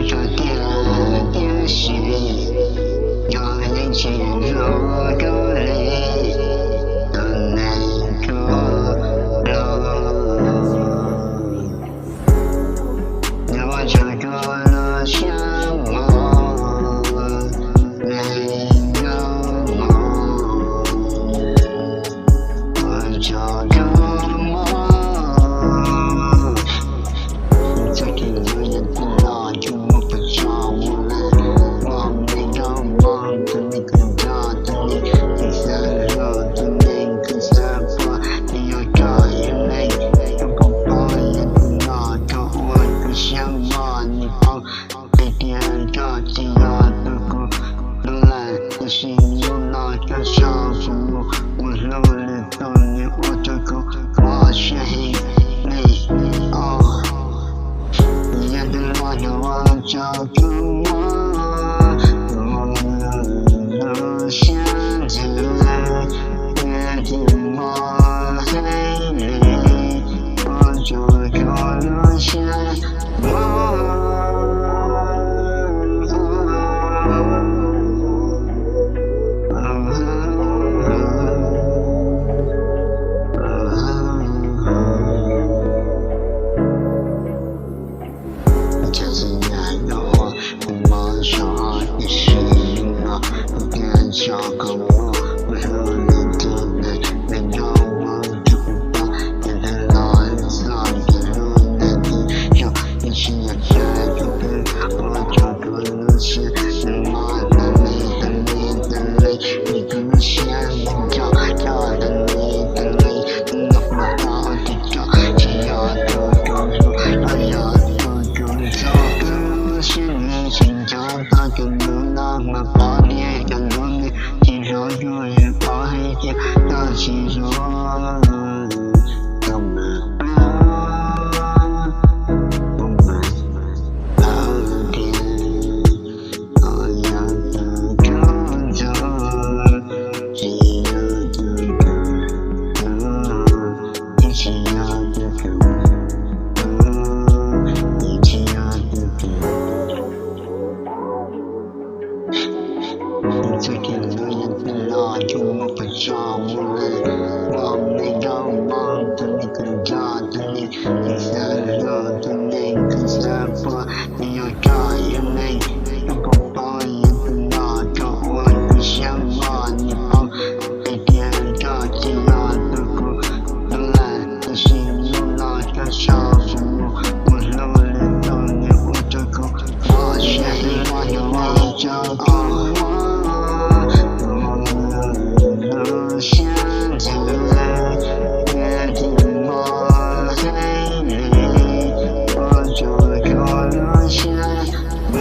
说点事，让人进入沟里的那个楼。我这个了什么？没有梦，我这个梦。这个有人不老，就我不找我们。我没有梦的那个家的你，第三楼的那个沙发，你有个眼泪，有个抱怨的那个我不想把你抱，被点着第二个歌，流浪的心有那个小父母，我努力等你，我这个我是黑你哦。你的我的我找个我，我想起来，别听我黑你，我就可能想我。这几年的我，不忙说好的事了，不变小个我，不是你的泪，没有我就不怕，变得懒散，变入了你手，你是也在这边，我就可能是你妈的你的泪，你更想找的你的泪，那么好的找，只要都够说，哎呀。是你寻找他的路，那么暴烈的努力，经常注意把黑夜的起说，我们老天好样的工作，只有这个，你只要这个。这个女人不老，就我不找我们。我没有梦的那个家的你，第三楼的那个沙发，你有个眼泪，有个抱怨的那个，我不想把你抱，被点着第二个歌，流浪的心有那个小父母，我努力等你，我这个我是我的我找个我。想起来，别听我黑你，我就可能想我。